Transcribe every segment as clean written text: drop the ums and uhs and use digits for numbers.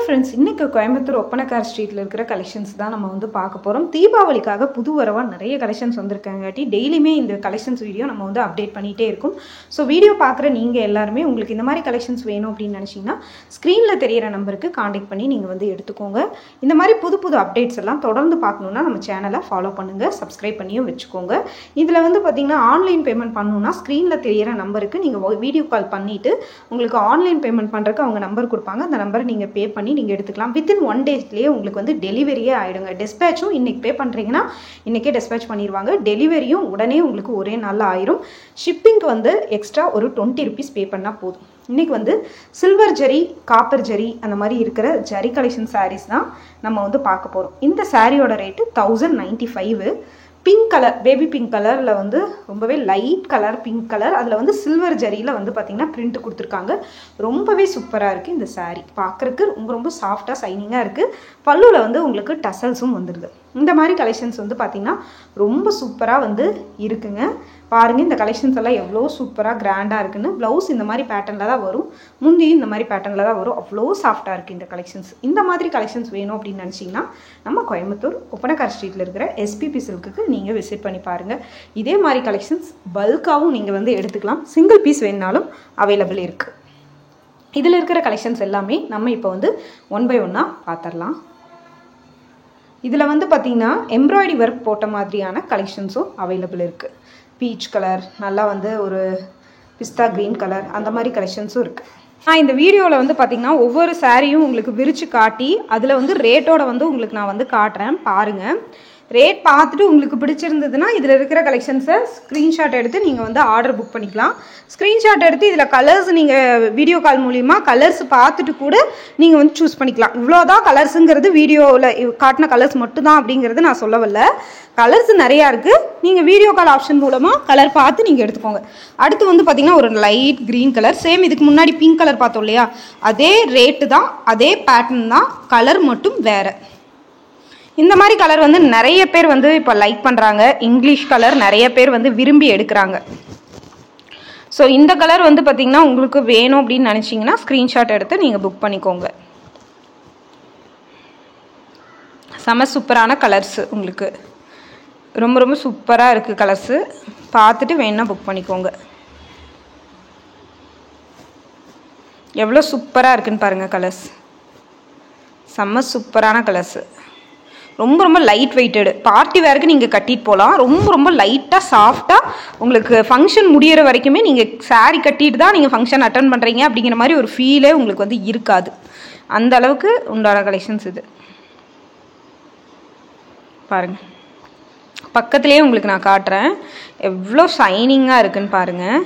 Friends, இன்னைக்கு கோயம்புத்தூர் ஒப்பனக்கார் ஸ்ட்ரீட்டில் இருக்கிற கலெக்ஷன்ஸ் தான் நம்ம வந்து பார்க்க போகிறோம். தீபாவளிக்காக புது வரவாக நிறைய கலெக்ஷன்ஸ் வந்திருக்காங்காட்டி டெய்லியுமே இந்த கலெக்ஷன்ஸ் வீடியோ நம்ம வந்து அப்டேட் பண்ணிகிட்டே இருக்கும். ஸோ வீடியோ பார்க்குற நீங்கள் எல்லாருமே உங்களுக்கு இந்த மாதிரி கலெக்ஷன்ஸ் வேணும் அப்படின்னு நினச்சிங்கன்னா ஸ்க்ரீனில் தெரியிற நம்பருக்கு காண்டாக்ட் பண்ணி நீங்கள் வந்து எடுத்துக்கோங்க. இந்த மாதிரி புது புது அப்டேட்ஸ் எல்லாம் தொடர்ந்து பார்க்கணுன்னா நம்ம சேனலை ஃபாலோ பண்ணுங்கள், சப்ஸ்கிரைப் பண்ணியும் வச்சுக்கோங்க. இதில் வந்து பார்த்திங்கன்னா ஆன்லைன் பேமெண்ட் பண்ணணுன்னா ஸ்க்ரீனில் தெரியிற நம்பருக்கு நீங்கள் வீடியோ கால் பண்ணிவிட்டு உங்களுக்கு ஆன்லைன் பேமெண்ட் பண்ணுறதுக்கு அவங்க நம்பர் கொடுப்பாங்க. அந்த நம்பரை நீங்கள் பே பண்ணி நீங்கள் எடுத்துக்கலாம். வித்தின் 1 டேஸ்லேயே உங்களுக்கு வந்து டெலிவரியே ஆகிடுங்க. டிஸ்பேச்சும் இன்றைக்கி பே பண்ணுறீங்கன்னா இன்றைக்கே டிஸ்பேச் பண்ணிடுவாங்க. டெலிவரியும் உடனே உங்களுக்கு ஒரே நாளில் ஆயிரும். ஷிப்பிங்க்கு வந்து எக்ஸ்ட்ரா ஒரு 20 ருபீஸ் பே பண்ணால் போதும். இன்றைக்கி வந்து சில்வர் ஜரி, காப்பர் ஜரி அந்த மாதிரி இருக்கிற ஜரி கலெக்ஷன் சாரீஸ் தான் நம்ம வந்து பார்க்க போகிறோம். இந்த சாரியோட rate 1095. Pink colour, baby pink கலரில் வந்து ரொம்பவே லைட் கலர் பிங்க் கலர், அதில் வந்து சில்வர் ஜரியில் வந்து பார்த்திங்கன்னா பிரிண்ட் கொடுத்துருக்காங்க. ரொம்பவே சூப்பராக இருக்குது இந்த சாரீ. பார்க்குறக்கு ரொம்ப ரொம்ப சாஃப்டாக சைனிங்காக இருக்குது. பல்லுவில் வந்து உங்களுக்கு டசல்ஸும் வந்துடுது. இந்த மாதிரி கலெக்ஷன்ஸ் வந்து பார்த்திங்கன்னா ரொம்ப சூப்பராக வந்து இருக்குங்க. பாருங்கள் இந்த கலெக்ஷன்ஸ் எல்லாம் எவ்வளோ சூப்பராக கிராண்டாக இருக்குன்னு. ப்ளவுஸ் இந்த மாதிரி பேட்டர்னில் தான் வரும், முந்தியும் இந்த மாதிரி பேட்டர்னில் தான் வரும். அவ்வளோ சாஃப்டாக இருக்குது இந்த கலெக்ஷன்ஸ். இந்த மாதிரி கலெக்ஷன்ஸ் வேணும் அப்படின்னு நினச்சிங்கன்னா நம்ம கோயம்புத்தூர் ஒப்பனக்கார் ஸ்ட்ரீட்டில் இருக்கிற எஸ்பிபி சில்க்குக்கு நீங்கள் விசிட் பண்ணி பாருங்கள். இதே மாதிரி கலெக்ஷன்ஸ் பல்காகவும் நீங்கள் வந்து எடுத்துக்கலாம். சிங்கிள் பீஸ் வேணுனாலும் அவைலபிள் இருக்குது. இதில் இருக்கிற கலெக்ஷன்ஸ் எல்லாமே நம்ம இப்போ வந்து 1 by 1 பார்த்துடலாம். இதில் வந்து பார்த்திங்கன்னா எம்ப்ராய்டரி ஒர்க் போட்ட மாதிரியான கலெக்ஷன்ஸும் அவைலபிள் இருக்குது. பீச் கலர், நல்லா வந்து ஒரு பிஸ்தா க்ரீன் கலர், அந்த மாதிரி கலெக்ஷன்ஸும் இருக்குது. நான் இந்த வீடியோவில் வந்து பார்த்திங்கன்னா ஒவ்வொரு சாரியும் உங்களுக்கு விரித்து காட்டி அதில் வந்து ரேட்டோட வந்து உங்களுக்கு நான் வந்து காட்டுறேன். பாருங்கள், ரேட் பார்த்துட்டு உங்களுக்கு பிடிச்சிருந்ததுன்னா இதில் இருக்கிற கலெக்ஷன்ஸை ஸ்க்ரீன்ஷாட் எடுத்து நீங்கள் வந்து ஆர்டர் புக் பண்ணிக்கலாம். ஸ்க்ரீன்ஷாட் எடுத்து இதில் கலர்ஸ் நீங்கள் வீடியோ கால் மூலிமா கலர்ஸ் பார்த்துட்டு கூட நீங்கள் வந்து சூஸ் பண்ணிக்கலாம். இவ்வளோதான் கலர்ஸுங்கிறது வீடியோவில் காட்டின கலர்ஸ் மட்டும்தான் அப்படிங்கிறது நான் சொல்ல வரல. கலர்ஸ் நிறையா இருக்குது. நீங்கள் வீடியோ கால் ஆப்ஷன் மூலமாக கலர் பார்த்து நீங்கள் எடுத்துக்கோங்க. அடுத்து வந்து பார்த்திங்கன்னா ஒரு லைட் க்ரீன் கலர், சேம் இதுக்கு முன்னாடி பிங்க் கலர் பார்த்தோம் இல்லையா, அதே ரேட்டு தான், அதே பேட்டர்ன் தான், கலர் மட்டும் வேறு. இந்த மாதிரி கலர் வந்து நிறைய பேர் வந்து இப்போ லைக் பண்ணுறாங்க. இங்கிலீஷ் கலர் நிறைய பேர் வந்து விரும்பி எடுக்கிறாங்க. ஸோ இந்த கலர் வந்து பார்த்திங்கன்னா உங்களுக்கு வேணும் அப்படின்னு நினச்சிங்கன்னா ஸ்க்ரீன்ஷாட் எடுத்து நீங்கள் புக் பண்ணிக்கோங்க. செம சூப்பரான கலர்ஸு, உங்களுக்கு ரொம்ப ரொம்ப சூப்பராக இருக்குது கலர்ஸு. பார்த்துட்டு வேணுன்னா புக் பண்ணிக்கோங்க. எவ்வளோ சூப்பராக இருக்குன்னு பாருங்கள் கலர்ஸ். செம்ம சூப்பரான கலர்ஸு. ரொம்ப ரொம்ப லைட் வெயிட்டடு, பார்ட்டி வேருக்கு நீங்கள் கட்டிட்டு போகலாம். ரொம்ப ரொம்ப லைட்டாக சாஃப்டாக உங்களுக்கு ஃபங்க்ஷன் முடிகிற வரைக்குமே நீங்கள் சாரீ கட்டிட்டு தான் நீங்கள் ஃபங்க்ஷன் அட்டன் பண்ணுறீங்க அப்படிங்கிற மாதிரி ஒரு ஃபீலே உங்களுக்கு வந்து இருக்காது. அந்த அளவுக்கு உண்டான கலெக்ஷன்ஸ் இது. பாருங்கள், பக்கத்துலேயே உங்களுக்கு நான் காட்டுறேன் எவ்வளோ ஷைனிங்காக இருக்குன்னு பாருங்கள்.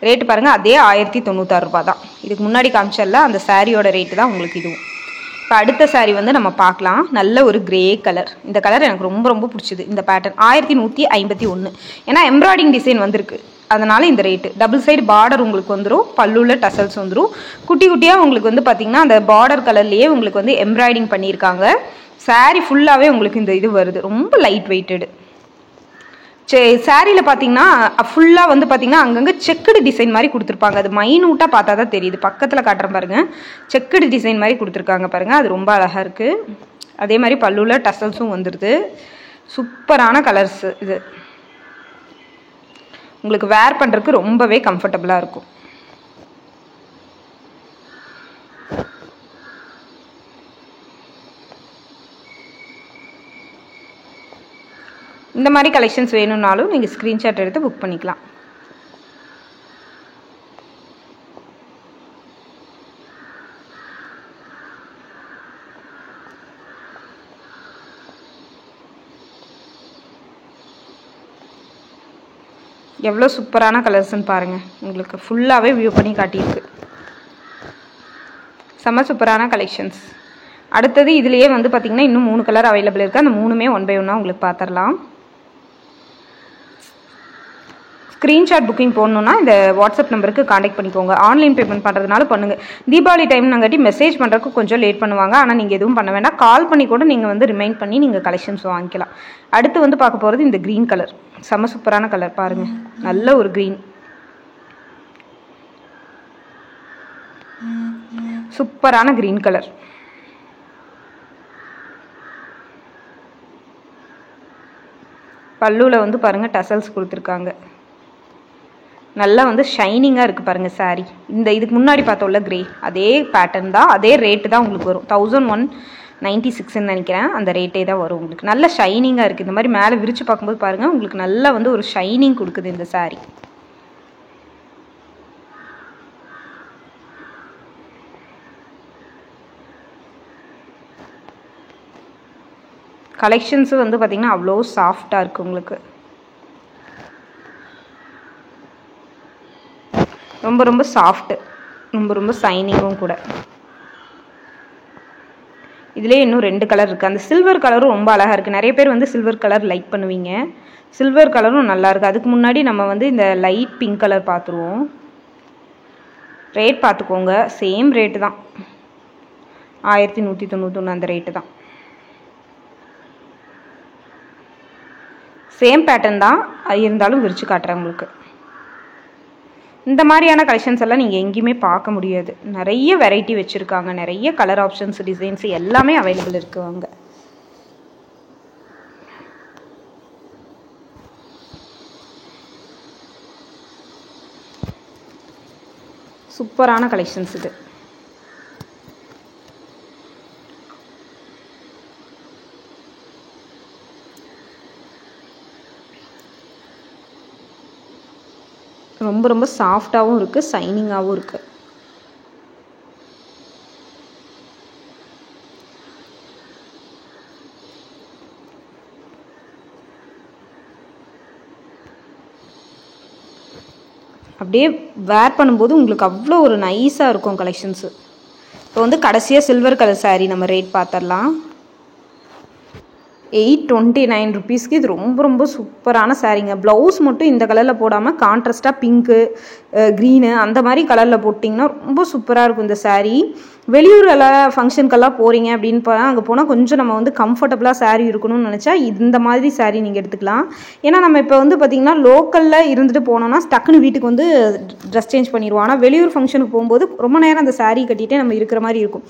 ரேட்டு பாருங்கள், அதே 1096 ரூபா தான். இதுக்கு முன்னாடி காமிச்சல அந்த சாரியோட ரேட்டு தான் உங்களுக்கு இதுவும். இப்போ அடுத்த சாரீ வந்து நம்ம பார்க்கலாம். நல்ல ஒரு கிரே கலர். இந்த கலர் எனக்கு ரொம்ப ரொம்ப பிடிச்சிது. இந்த பேட்டர்ன் 1151. ஏன்னா எம்ப்ராய்டிங் டிசைன் வந்திருக்கு, அதனால் இந்த ரேட்டு. டபுள் சைடு பார்டர் உங்களுக்கு வந்துடும், பல்லுவில் டசல்ஸ் வந்துடும். குட்டி குட்டியாக உங்களுக்கு வந்து பார்த்திங்கன்னா அந்த பார்டர் கலர்லேயே உங்களுக்கு வந்து எம்ப்ராய்டிங் பண்ணியிருக்காங்க. சாரீ ஃபுல்லாகவே உங்களுக்கு இந்த இது வருது. ரொம்ப லைட் வெயிட்டடு. சாரியில் பார்த்தீங்கன்னா ஃபுல்லாக வந்து பார்த்திங்கன்னா அங்கங்கே செக்குடு டிசைன் மாதிரி கொடுத்துருப்பாங்க. அது மைனூட்டாக பார்த்தா தான் தெரியுது. பக்கத்தில் காட்டுற பாருங்கள், செக்குடு டிசைன் மாதிரி கொடுத்துருக்காங்க பாருங்கள். அது ரொம்ப அழகாக இருக்குது. அதே மாதிரி பல்லுவில் டசல்ஸும் வந்துடுது. சூப்பரான கலர்ஸு இது. உங்களுக்கு வேர் பண்ணுறதுக்கு ரொம்பவே கம்ஃபர்டபுளாக இருக்கும். இந்த மாதிரி கலெக்ஷன்ஸ் வேணும்னாலும் நீங்கள் ஸ்க்ரீன்ஷாட் எடுத்து புக் பண்ணிக்கலாம். எவ்வளோ சூப்பரான கலர்ஸ்ன்னு பாருங்கள். உங்களுக்கு ஃபுல்லாகவே வியூ பண்ணி காட்டியிருக்கு. செம்ம சூப்பரான கலெக்ஷன்ஸ். அடுத்தது இதுலேயே வந்து பார்த்திங்கன்னா இன்னும் 3 கலர் அவைலபிள் இருக்குது. அந்த 3மே 1 by 1 உங்களுக்கு பார்த்துடலாம். ஸ்க்ரீன்ஷாட் புக்கிங் போடணுன்னா இந்த வாட்ஸ்அப் நம்பருக்கு காண்டாக்ட் பண்ணிக்கோங்க. ஆன்லைன் பேமெண்ட் பண்ணுறதுனால பண்ணுங்கள். தீபாவளி டைம் நாங்காட்டி மெசேஜ் பண்ணுறதுக்கு கொஞ்சம் லேட் பண்ணுவாங்க. ஆனால் நீங்கள் எதுவும் பண்ண வேண்டாம், கால் பண்ணி கூட நீங்கள் வந்து ரிமைண்ட் பண்ணி நீங்கள் கலெக்ஷன்ஸ் வாங்கிக்கலாம். அடுத்து வந்து பார்க்க போகிறது இந்த க்ரீன் கலர். செம்ம சூப்பரான கலர் பாருங்கள். நல்ல ஒரு க்ரீன், சூப்பரான க்ரீன் கலர். பல்லுவில் வந்து பாருங்கள் டசல்ஸ் கொடுத்துருக்காங்க. நல்லா வந்து ஷைனிங்காக இருக்குது பாருங்கள் சாரீ. இதுக்கு முன்னாடி பார்த்தோம்ல கிரே, அதே பேட்டர்ன் தான், அதே ரேட்டு தான் உங்களுக்கு வரும். 1196ன்னு நினைக்கிறேன், அந்த ரேட்டே தான் வரும் உங்களுக்கு. நல்ல ஷைனிங்காக இருக்குது. இந்த மாதிரி மேலே விரித்து பார்க்கும்போது பாருங்கள் உங்களுக்கு நல்லா வந்து ஒரு ஷைனிங் கொடுக்குது இந்த சாரீ. கலெக்ஷன்ஸு வந்து பார்த்திங்கன்னா அவ்வளோ சாஃப்டாக இருக்குது உங்களுக்கு. ரொம்ப ரொம்ப சாஃப்ட்டு, ரொம்ப ரொம்ப ஷைனிங்கும் கூட. இதிலே இன்னும் 2 கலர் இருக்குது. அந்த சில்வர் கலரும் ரொம்ப அழகாக இருக்குது. நிறைய பேர் வந்து சில்வர் கலர் லைக் பண்ணுவீங்க. சில்வர் கலரும் நல்லாயிருக்கு. அதுக்கு முன்னாடி நம்ம வந்து இந்த லைட் பிங்க் கலர் பார்த்துருவோம். ரேட் பார்த்துக்கோங்க, சேம் ரேட்டு தான், 1191 அந்த ரேட்டு தான். சேம் பேட்டர்ன் தான் இருந்தாலும் விரிச்சு காட்டுறேன் உங்களுக்கு. இந்த மாதிரியான கலெக்ஷன்ஸ் எல்லாம் நீங்கள் எங்கேயுமே பார்க்க முடியாது. நிறைய வெரைட்டி வச்சுருக்காங்க, நிறைய கலர் ஆப்ஷன்ஸ், டிசைன்ஸ் எல்லாமே அவைலபிள் இருக்குது அங்கே. சூப்பரான கலெக்ஷன்ஸ் இது. ரொம்ப ரொம்ப சாஃப்டாகவும் இருக்குது, ஷைனிங்காகவும் இருக்குது. அப்படியே வேர் பண்ணும்போது உங்களுக்கு அவ்வளோ ஒரு நைஸாக இருக்கும் கலெக்ஷன்ஸு. இப்போ வந்து கடைசியாக சில்வர் கலர் சாரீ நம்ம ரேட் பார்த்துடலாம். 829 ருபீஸ்க்கு இது ரொம்ப ரொம்ப சூப்பரான சாரீங்க. ப்ளவுஸ் மட்டும் இந்த கலரில் போடாமல் கான்ட்ராஸ்ட்டாக பிங்க்கு, க்ரீனு அந்த மாதிரி கலரில் போட்டிங்கன்னா ரொம்ப சூப்பராக இருக்கும் இந்த சாரீ. வெளியூரெல்லாம் ஃபங்க்ஷனுக்கெல்லாம் போகிறீங்க அப்படின்னு அங்கே போனால் கொஞ்சம் நம்ம வந்து கம்ஃபர்டபுளாக சாரீ இருக்கணும்னு நினச்சா இந்த மாதிரி சாரீ நீங்கள் எடுத்துக்கலாம். ஏன்னா நம்ம இப்போ வந்து பார்த்திங்கன்னா லோக்கலில் இருந்துட்டு போனோம்னா டக்குன்னு வீட்டுக்கு வந்து ட்ரெஸ் சேஞ்ச் பண்ணிடுவோம். ஆனால் வெளியூர் ஃபங்க்ஷனுக்கு போகும்போது ரொம்ப நேரம் அந்த சாரீ கட்டிகிட்டே நம்ம இருக்கிற மாதிரி இருக்கும்.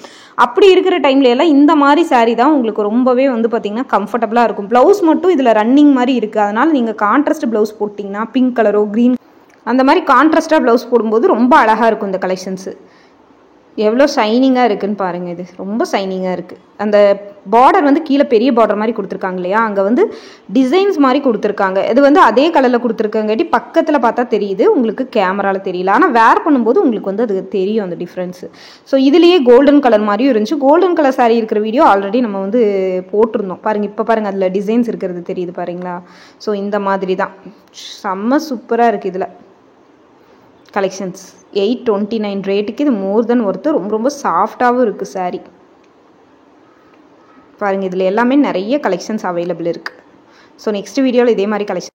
அப்படி இருக்கிற டைம்ல எல்லாம் இந்த மாதிரி சாரீ தான் உங்களுக்கு ரொம்பவே வந்து பார்த்திங்கன்னா கம்ஃபர்டபுளாக இருக்கும். ப்ளவுஸ் மட்டும் இதில் ரன்னிங் மாதிரி இருக்குது. அதனால் நீங்கள் கான்ட்ராஸ்ட் ப்ளவுஸ் போட்டிங்கன்னா பிங்க் கலரோ க்ரீன் அந்த மாதிரி கான்ட்ராஸ்ட்டாக ப்ளவுஸ் போடும்போது ரொம்ப அழகாக இருக்கும் இந்த கலெக்ஷன்ஸு. எவ்வளோ ஷைனிங்காக இருக்குதுன்னு பாருங்கள். இது ரொம்ப ஷைனிங்காக இருக்குது. அந்த பார்டர் வந்து கீழே பெரிய பார்டர் மாதிரி கொடுத்துருக்காங்க இல்லையா, அங்கே வந்து டிசைன்ஸ் மாதிரி கொடுத்துருக்காங்க. இது வந்து அதே கலரில் கொடுத்துருக்காங்காட்டி பக்கத்தில் பார்த்தா தெரியுது, உங்களுக்கு கேமராவில் தெரியல. ஆனால் வேர் பண்ணும்போது உங்களுக்கு வந்து அது தெரியும் அந்த டிஃப்ரென்ஸு. ஸோ இதுலேயே கோல்டன் கலர் மாதிரியும் இருந்துச்சு. கோல்டன் கலர் சாரீ இருக்கிற வீடியோ ஆல்ரெடி நம்ம வந்து போட்டிருந்தோம் பாருங்கள். இப்போ பாருங்கள் அதில் டிசைன்ஸ் இருக்கிறது தெரியுது பாருங்களா. ஸோ இந்த மாதிரி தான் செம்ம சூப்பராக இருக்குது இதில் கலெக்ஷன்ஸ். 829 ரேட்டுக்கு இது மோர் தென் ஒர்த்து. ரொம்ப ரொம்ப சாஃப்டாகவும் இருக்குது சாரீ பாருங்கள். இதில் எல்லாமே நிறைய கலெக்ஷன்ஸ் அவைலபிள் இருக்குது. ஸோ நெக்ஸ்ட் வீடியோவில் இதே மாதிரி கலெக்ஷன்